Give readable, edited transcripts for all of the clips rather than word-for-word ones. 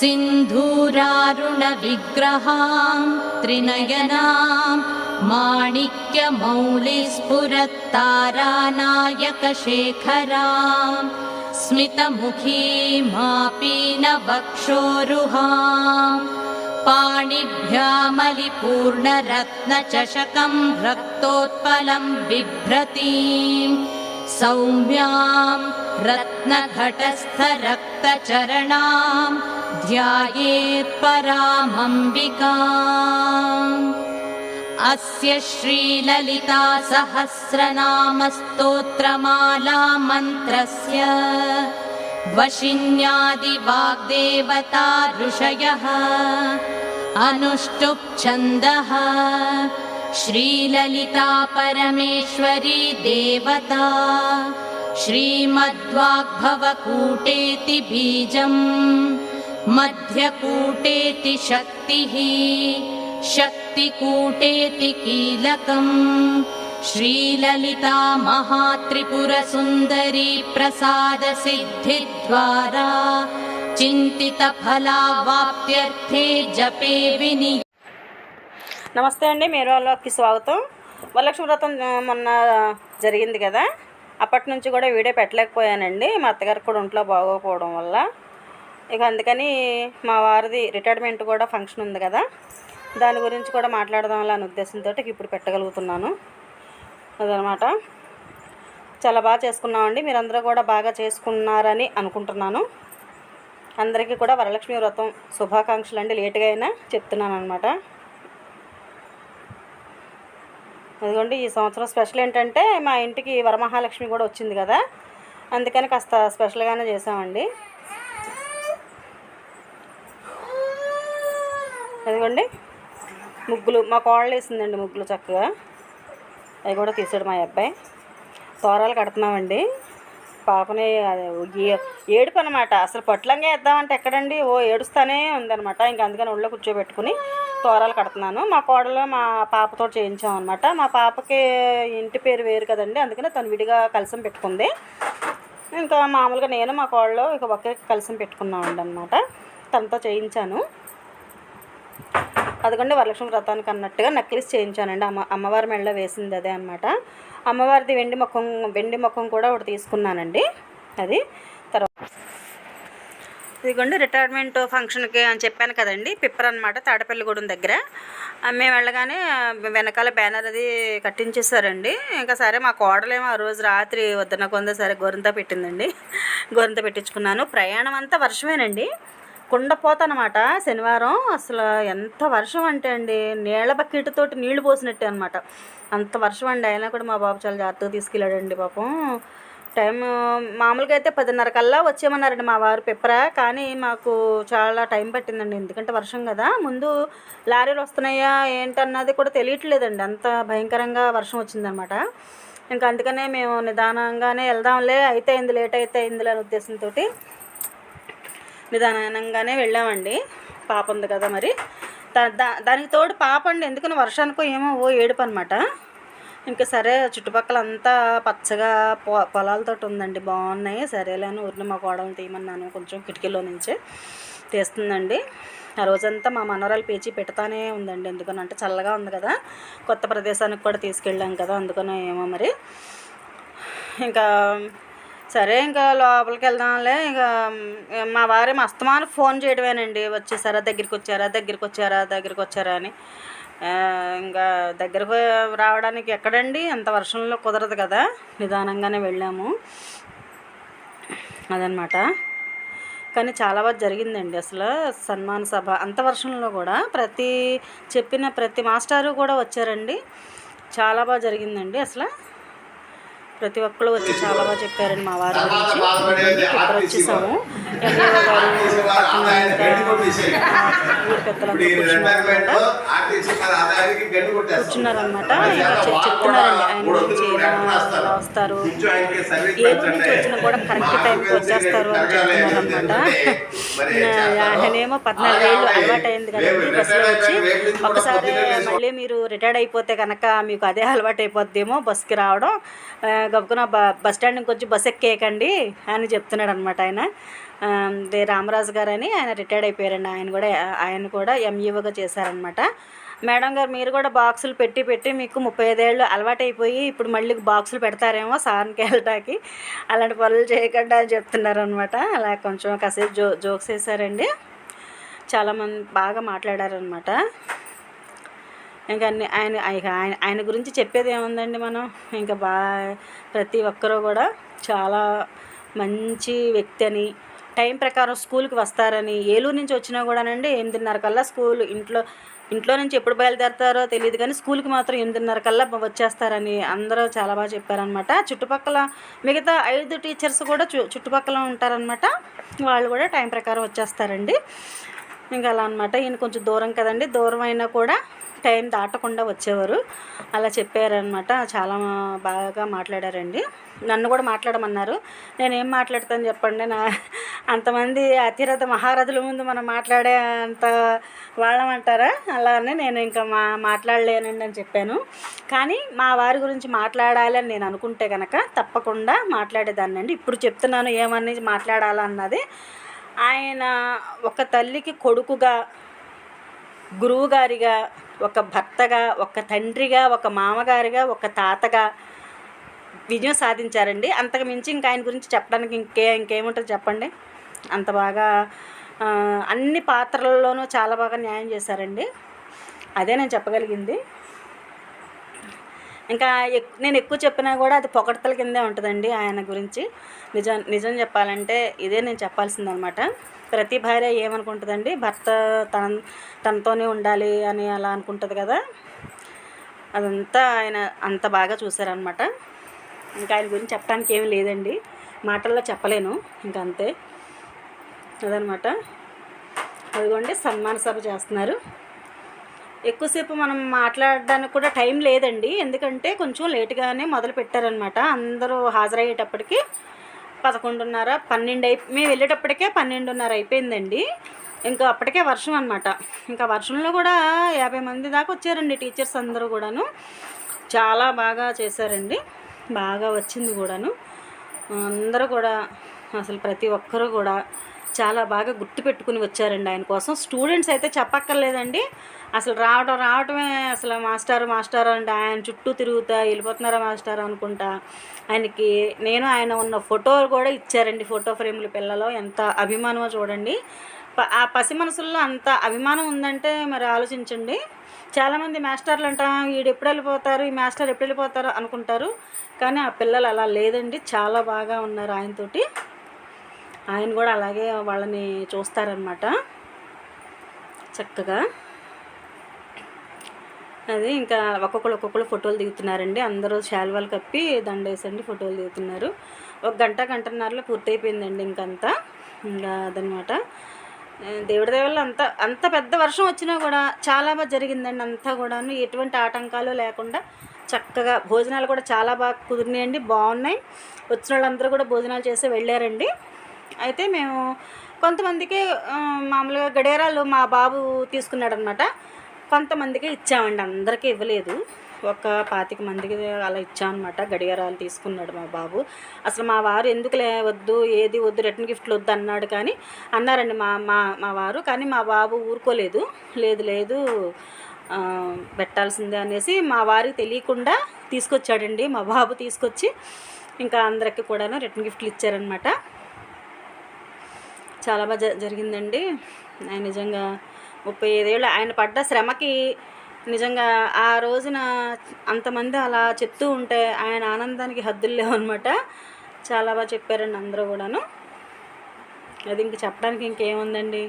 सिन्धूरारुणविग्रहां त्रिनयनां माणिक्यमौलिस्फुरत्तारानायकशेखरां स्मितमुखीमापीनवक्षोरुहां पाणिभ्यामलिपूर्णरत्नचषकं रक्तोत्पलं बिभ्रतीं सौम्यां रत्नघटस्थरक्तचरणां ध्यायेत् परामम्बिकाम्। अस्य श्रीललिता सहस्रनामस्तोत्रमाला मन्त्रस्य वशिन्यादिवाग्देवता ऋषयः अनुष्टुप् छन्दः श्रीललिता परमेश्वरी देवता श्रीमद्वाग्भवकूटेति बीजं मध्यकूटेति शक्तिः शक्तिकूटेति कीलकम् श्रीललिता महात्रिपुरसुन्दरी प्रसादसिद्धिद्वारा चिन्तितफलावाप्त्यर्थे जपे विनि। నమస్తే అండి, మీరు వాళ్ళకి స్వాగతం. వరలక్ష్మి వ్రతం మొన్న జరిగింది కదా, అప్పటి నుంచి కూడా వీడియో పెట్టలేకపోయానండి. మా అత్తగారికి కూడా ఒంట్లో బాగోకపోవడం వల్ల. ఇక అందుకని మా వారిది రిటైర్మెంట్ కూడా ఫంక్షన్ ఉంది కదా, దాని గురించి కూడా మాట్లాడదాం అనే ఉద్దేశంతో ఇప్పుడు పెట్టగలుగుతున్నాను. అదనమాట. చాలా బాగా చేసుకున్నామండి. మీరందరూ కూడా బాగా చేసుకున్నారని అనుకుంటున్నాను. అందరికీ కూడా వరలక్ష్మి వ్రతం శుభాకాంక్షలు అండి. లేటుగా అయినా చెప్తున్నాను అనమాట. అదిగోండి, ఈ సంవత్సరం స్పెషల్ ఏంటంటే మా ఇంటికి వరమహాలక్ష్మి కూడా వచ్చింది కదా, అందుకని కాస్త స్పెషల్గానే చేసామండి. అదిగోండి ముగ్గులు మా కోడలు వేసిందండి, ముగ్గులు చక్కగా. అవి కూడా తీసాడు మా అబ్బాయి. తోరాలు కడుతున్నామండి. పాపని ఏడుపు అనమాట. అసలు పొట్లంగా వేద్దామంటే ఎక్కడండి, ఏడుస్తానే ఉందనమాట. ఇంకా అందుకని ఒళ్ళో కూర్చోబెట్టుకుని తోరాలు కడుతున్నాను. మా కోడలు మా పాపతో చేయించాం అనమాట. మా పాపకి ఇంటి పేరు వేరు కదండి, అందుకని తను విడిగా కలసం పెట్టుకుంది. ఇంకా మామూలుగా నేను మా కోడలు ఇక ఒకే కలసం పెట్టుకున్నామండి అనమాట. తనతో చేయించాను. అదిగోండి వరలక్ష్మి వ్రతానికి అన్నట్టుగా నెక్లెస్ చేయించానండి. అమ్మవారి మెడలో వేసింది అదే అనమాట. అమ్మవారిది వెండి ముఖం కూడా ఒకటి తీసుకున్నానండి. అది తర్వాత ఇదిగోండి రిటైర్మెంట్ ఫంక్షన్కి అని చెప్పాను కదండి, పిప్పర్ అనమాట, తాడపల్లిగూడెం దగ్గర. మేము వెళ్ళగానే వెనకాల బ్యానర్ అది కట్టించేసారండి. ఇంకా సరే మా కోడలేమో ఆ రోజు రాత్రి వద్దన కొంద సరే గోరంతా పెట్టిందండి. గోరంతా పెట్టించుకున్నాను. ప్రయాణం అంతా వర్షమేనండి, కుండపోతనమాట. శనివారం అసలు ఎంత వర్షం అంటే అండి, నీళ్ళ బకెట్తోటి నీళ్లు పోసినట్టే అనమాట, అంత వర్షం అండి. అయినా కూడా మా బాబు చాలా జాగ్రత్తగా తీసుకెళ్ళాడండి పాపం. టైం మామూలుగా అయితే 10:30 కల్లా వచ్చేయమన్నారండి మా వారు పిప్పర, కానీ మాకు చాలా టైం పట్టిందండి. ఎందుకంటే వర్షం కదా, ముందు లారీలు వస్తున్నాయా ఏంటన్నది కూడా తెలియట్లేదండి, అంత భయంకరంగా వర్షం వచ్చిందనమాట. ఇంకా అందుకనే మేము నిదానంగానే వెళ్దాంలే, అయితే అయింది, లేట్ అయితే అయిందిలే అనే ఉద్దేశంతో నిదానంగానే వెళ్ళామండి. పాప ఉంది కదా మరి, దానికి తోడు పాప అండి, ఎందుకని వర్షానికో ఏమో ఏడుపు అనమాట. ఇంకా సరే చుట్టుపక్కల అంతా పచ్చగా పొలాలతో ఉందండి, బాగున్నాయి. సరేలేని ఊరిని మా కోడలను తీయమన్నాను, కొంచెం కిటికీలో నుంచే తీస్తుందండి. ఆ రోజంతా మా మనవరాలు పేచి పెడతానే ఉందండి. ఎందుకనంటే చల్లగా ఉంది కదా, కొత్త ప్రదేశానికి కూడా తీసుకెళ్ళాం కదా, అందుకనే ఏమో మరి. ఇంకా సరే ఇంకా లోపలికి వెళ్దాంలే. ఇంకా మా వారే అస్తమానం ఫోన్ చేయడమేనండి, వచ్చేసారా, దగ్గరికి వచ్చారా అని. ఇంకా దగ్గరకు రావడానికి ఎక్కడండి, అంత వర్షంలో కుదరదు కదా, నిదానంగానే వెళ్ళాము అదనమాట. కానీ చాలా బాగా జరిగిందండి అసలు సన్మాన సభ. అంత వర్షంలో కూడా చెప్పిన ప్రతి మాస్టారు కూడా వచ్చారండి. చాలా బాగా జరిగిందండి అసలు. ప్రతి ఒక్కళ్ళు వచ్చి చాలా బాగా చెప్పారండి మా వారి గురించి. ఇక్కడ వచ్చేసాము, ఎన్ఏఓ గారు ఊరి పెద్దలంతా కూర్చున్నారనమాట. చెప్తున్నారండి ఆయన గురించి, ఎలా వస్తారు, ఏ ఊరి నుంచి వచ్చినా కూడా కరెక్ట్ టైంకి వచ్చేస్తారు అని చెప్తున్నారనమాట. ఆయనేమో 14 ఏళ్ళు అలవాటు అయింది కదండి బస్సులో వచ్చి. ఒకసారి మళ్ళీ మీరు రిటైర్డ్ అయిపోతే కనుక మీకు అదే అలవాటు అయిపోద్దేమో బస్కి రావడం, గబుకున బస్ స్టాండ్ నుంచి వచ్చి బస్ ఎక్కేయకండి అని చెప్తున్నాడు అనమాట ఆయన. రామరాజు గారు అని ఆయన రిటైర్డ్ అయిపోయారండి. ఆయన కూడా ఎంఈఓగా చేశారనమాట. మేడం గారు మీరు కూడా బాక్సులు పెట్టి పెట్టి మీకు 35 ఏళ్ళు అలవాటైపోయి ఇప్పుడు మళ్ళీ బాక్సులు పెడతారేమో సార్కి వెళ్ళటానికి, అలాంటి పనులు చేయకుండా అని చెప్తున్నారనమాట. అలా కొంచెం కాసేపు జోక్స్ వేశారండి. చాలామంది బాగా మాట్లాడారనమాట. ఇంకా అన్ని ఆయన గురించి చెప్పేది ఏముందండి, మనం ఇంకా ప్రతి ఒక్కరూ కూడా చాలా మంచి వ్యక్తి అని, టైం ప్రకారం స్కూల్కి వస్తారని, ఏలూరు నుంచి వచ్చినా కూడానండి 8:30 కల్లా ఇంట్లో నుంచి ఎప్పుడు బయలుదేరతారో తెలియదు కానీ స్కూల్కి మాత్రం 8:30 కల్లా వచ్చేస్తారని అందరూ చాలా బాగా చెప్పారనమాట. చుట్టుపక్కల మిగతా 5 టీచర్స్ కూడా చుట్టుపక్కల ఉంటారనమాట. వాళ్ళు కూడా టైం ప్రకారం వచ్చేస్తారండి. ఇంకా అలా అనమాట. ఈయన కొంచెం దూరం కదండి, దూరం అయినా కూడా టైం దాటకుండా వచ్చేవారు. అలా చెప్పారనమాట. చాలా బాగా మాట్లాడారండి. నన్ను కూడా మాట్లాడమన్నారు. నేనేం మాట్లాడతాను చెప్పండి, అంతమంది అతిరథ మహారథుల ముందు మనం మాట్లాడే అంత వాళ్ళమంటారా? అలానే నేను ఇంకా మాట్లాడలేనండి అని చెప్పాను. కానీ మా వారి గురించి మాట్లాడాలి అని నేను అనుకుంటే కనుక తప్పకుండా మాట్లాడేదాన్ని అండి. ఇప్పుడు చెప్తున్నాను ఏమని మాట్లాడాలన్నది. ఆయన ఒక తల్లికి కొడుకుగా, గురువుగారిగా, ఒక భర్తగా, ఒక తండ్రిగా, ఒక మామగారిగా, ఒక తాతగా విజయం సాధించారండి. అంతకు మించి ఇంకా ఆయన గురించి చెప్పడానికి ఇంకేముంటుంది చెప్పండి. అంత బాగా అన్ని పాత్రలలోనూ చాలా బాగా న్యాయం చేశారండి. అదే నేను చెప్పగలిగింది. ఇంకా నేను ఎక్కువ చెప్పినా కూడా అది పొగడ్తల కిందే ఉంటుందండి ఆయన గురించి. నిజం చెప్పాలంటే ఇదే నేను చెప్పాల్సిందనమాట. ప్రతి భార్య ఏమనుకుంటుందండి, భర్త తనతోనే ఉండాలి అని అలా అనుకుంటుంది కదా. అదంతా ఆయన అంత బాగా చూశారనమాట. ఇంకా ఆయన గురించి చెప్పడానికి ఏమీ లేదండి, మాటల్లో చెప్పలేను. ఇంకా అంతే అదనమాట. అదిగోండి సన్మాన సభ చేస్తున్నారు. ఎక్కువసేపు మనం మాట్లాడడానికి కూడా టైం లేదండి, ఎందుకంటే కొంచెం లేటుగానే మొదలు పెట్టారనమాట. అందరూ హాజరయ్యేటప్పటికి 11:30, 12 మేము వెళ్ళేటప్పటికే 12:30 అయిపోయిందండి. ఇంకా అప్పటికే వర్షం అనమాట. ఇంకా వర్షంలో కూడా 50 మంది దాకా వచ్చారండి టీచర్స్ అందరూ కూడాను. చాలా బాగా చేశారండి, బాగా వచ్చింది కూడాను. అందరూ కూడా అసలు ప్రతి ఒక్కరూ కూడా చాలా బాగా గుర్తుపెట్టుకుని వచ్చారండి ఆయన కోసం. స్టూడెంట్స్ అయితే చెప్పక్కర్లేదండి, అసలు రావటమే అసలు మాస్టర్ అంటే ఆయన చుట్టూ తిరుగుతా వెళ్ళిపోతున్నారా మాస్టర్ అనుకుంటా. ఆయనకి ఆయన ఉన్న ఫోటో కూడా ఇచ్చారండి, ఫోటో ఫ్రేములు. పిల్లలు ఎంత అభిమానమో చూడండి. ఆ పసి మనసుల్లో అంత అభిమానం ఉందంటే మరి ఆలోచించండి. చాలామంది మాస్టర్లు అంట వీడు ఎప్పుడు వెళ్ళిపోతారు, ఈ మాస్టర్ ఎప్పుడు వెళ్ళిపోతారు అనుకుంటారు. కానీ ఆ పిల్లలు అలా లేదండి, చాలా బాగా ఉన్నారు ఆయనతోటి. ఆయన కూడా అలాగే వాళ్ళని చూస్తారనమాట చక్కగా. అది ఇంకా ఒక్కొక్కరు ఫోటోలు దిగుతున్నారండి. అందరూ శాల్వాలు కప్పి దండేసండి ఫోటోలు దిగుతున్నారు. 1 గంటన్నరలో పూర్తయిపోయిందండి ఇంకంతా. ఇంకా అదనమాట. దేవుడి దయ వల్ల అంత పెద్ద వర్షం వచ్చినా కూడా చాలా బాగా జరిగిందండి. అంతా కూడాను ఎటువంటి ఆటంకాలు లేకుండా చక్కగా భోజనాలు కూడా చాలా బాగా కుదిరినాయండి, బాగున్నాయి. వచ్చిన వాళ్ళందరూ కూడా భోజనాలు చేసి వెళ్ళారండి. అయితే మేము కొంతమందికి మామూలుగా గడియారాలు మా బాబు తీసుకున్నాడు అనమాట. కొంతమందికి ఇచ్చామండి, అందరికీ ఇవ్వలేదు. ఒక 25 మందికి అలా ఇచ్చామన్నమాట. గడియారాలు తీసుకున్నాడు మా బాబు. అసలు మా వారు ఎందుకులే వద్దు, ఏది వద్దు, రిటర్న్ గిఫ్ట్లు వద్దు అన్నారండి మా వారు. కానీ మా బాబు ఊరుకోలేదు. లేదు పెట్టాల్సిందే అనేసి మా వారికి తెలియకుండా తీసుకొచ్చాడండి. మా బాబు తీసుకొచ్చి ఇంకా అందరికీ కూడాను రిటర్న్ గిఫ్ట్లు ఇచ్చారనమాట. చాలా బాగా జరిగిందండి. ఆయన నిజంగా 35 ఏళ్ళు ఆయన పడ్డ శ్రమకి నిజంగా ఆ రోజున అంతమంది అలా చెప్తూ ఉంటే ఆయన ఆనందానికి హద్దులు లేవన్నమాట. చాలా బాగా చెప్పారండి అందరూ కూడాను. అది ఇంక చెప్పడానికి ఇంకేముందండి,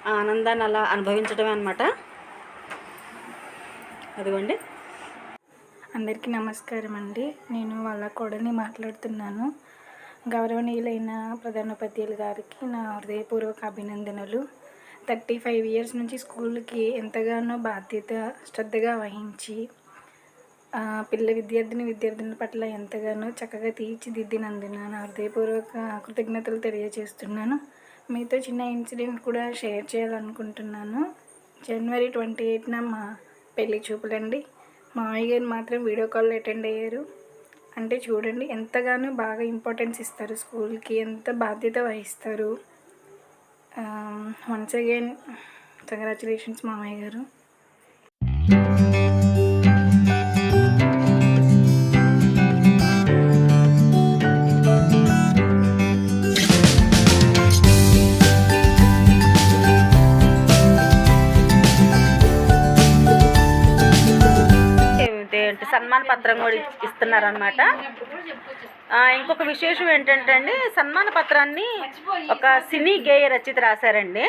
ఆ ఆనందాన్ని అలా అనుభవించడమే అనమాట. అదిగోండి. అందరికీ నమస్కారం అండి. నేను వాళ్ళ కోడల్ని మాట్లాడుతున్నాను. గౌరవనీయులైన ప్రధానోపాధ్యాయులు గారికి నా హృదయపూర్వక అభినందనలు. 35 ఇయర్స్ నుంచి స్కూల్కి ఎంతగానో బాధ్యత శ్రద్ధగా వహించి విద్యార్థినుల పట్ల ఎంతగానో చక్కగా తీర్చిదిద్దినందున నా హృదయపూర్వక కృతజ్ఞతలు తెలియజేస్తున్నాను. మీతో చిన్న ఇన్సిడెంట్ కూడా షేర్ చేయాలనుకుంటున్నాను. జనవరి 28న మా పెళ్లి చూపులండి. మా మామయ్య గారు మాత్రం వీడియో కాల్ అటెండ్ అయ్యారు. అంటే చూడండి ఎంతగానో బాగా ఇంపార్టెన్స్ ఇస్తారు స్కూల్కి, ఎంత బాధ్యత వహిస్తారు. వన్స్ అగైన్ కంగ్రాచులేషన్స్ మామయ్య గారు. సన్మాన పత్రం కూడా ఇస్తున్నారనమాట. ఇంకొక విశేషం ఏంటంటే అండి, సన్మాన పత్రాన్ని ఒక సినీ గేయ రచయిత రాశారండి.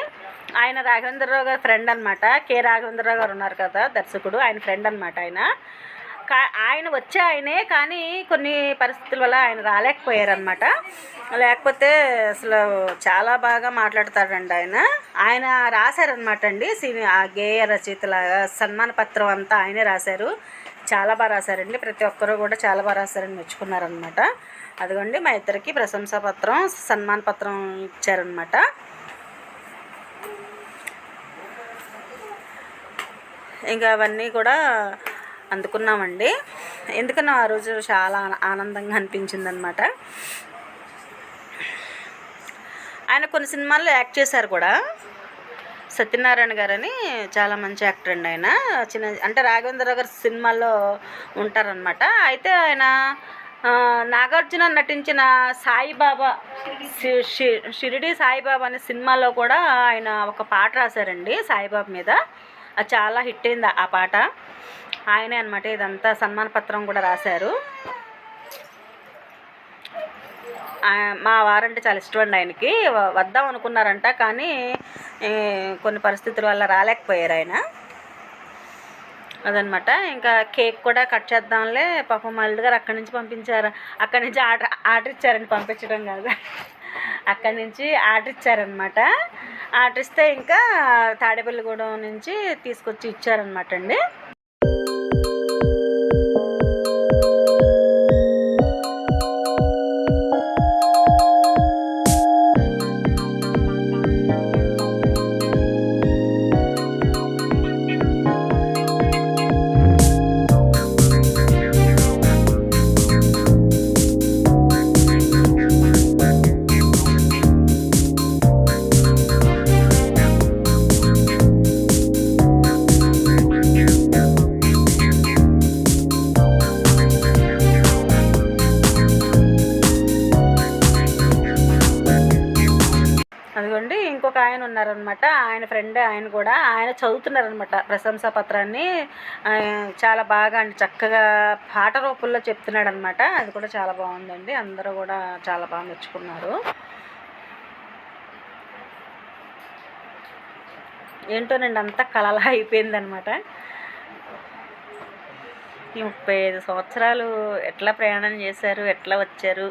ఆయన రాఘవేంద్రరావు గారి ఫ్రెండ్ అనమాట. కె రాఘవేంద్రరావు గారు ఉన్నారు కదా దర్శకుడు, ఆయన ఫ్రెండ్ అనమాట. ఆయన వచ్చే ఆయనే, కానీ కొన్ని పరిస్థితుల వల్ల ఆయన రాలేకపోయారనమాట. లేకపోతే అసలు చాలా బాగా మాట్లాడతాడండి ఆయన రాశారనమాట అండి. ఆ గేయ రచయితలాగా సన్మాన పత్రం అంతా ఆయనే రాశారు. చాలా బాగా రాశారండి. ప్రతి ఒక్కరూ కూడా చాలా బాగా రాశారని మెచ్చుకున్నారనమాట. అదిగోండి మా ఇద్దరికి ప్రశంసా పత్రం, సన్మాన పత్రం ఇచ్చారనమాట. ఇంకా అవన్నీ కూడా అందుకున్నామండి. ఎందుకన్నా ఆ రోజు చాలా ఆనందంగా అనిపించింది అనమాట. ఆయన కొన్ని సినిమాల్లో యాక్ట్ చేశారు కూడా. సత్యనారాయణ గారని చాలా మంచి యాక్టర్ అండి. ఆయన అంటే రాఘవేంద్రరావు గారి సినిమాల్లో ఉంటారనమాట. అయితే ఆయన నాగార్జున నటించిన సాయిబాబా, షిరిడి సాయిబాబా అనే సినిమాలో కూడా ఆయన ఒక పాట రాశారండి సాయిబాబా మీద. అది చాలా హిట్ అయింది ఆ పాట. ఆయనే అనమాట ఇదంతా సన్మాన పత్రం కూడా రాశారు. మా వారంటే చాలా ఇష్టం అండి ఆయనకి. వద్దాం అనుకున్నారంట, కానీ కొన్ని పరిస్థితుల వల్ల రాలేకపోయారు ఆయన. అదనమాట. ఇంకా కేక్ కూడా కట్ చేద్దాంలే, పాపం మల్లు గారు అక్కడి నుంచి పంపించారు. అక్కడి నుంచి ఆర్డర్ ఇచ్చారండి, పంపించడం కాదు, అక్కడి నుంచి ఆర్డర్ ఇచ్చారనమాట. ఆర్డర్ ఇస్తే ఇంకా తాడేపల్లిగూడెం నుంచి తీసుకొచ్చి ఇచ్చారనమాట అండి. అదిగోండి ఇంకొక ఆయన ఉన్నారనమాట. ఆయన ఫ్రెండ్, ఆయన చదువుతున్నారనమాట ప్రశంసా పత్రాన్ని. చాలా బాగా అండి, చక్కగా పాట రూపంలో చెప్తున్నాడు అనమాట. అది కూడా చాలా బాగుందండి. అందరూ కూడా చాలా బాగా మెచ్చుకున్నారు. ఏంటోనండి అంతా కలలా అయిపోయిందనమాట. ఈ 35 సంవత్సరాలు ఎట్లా ప్రయాణం చేశారు, ఎట్లా వచ్చారు,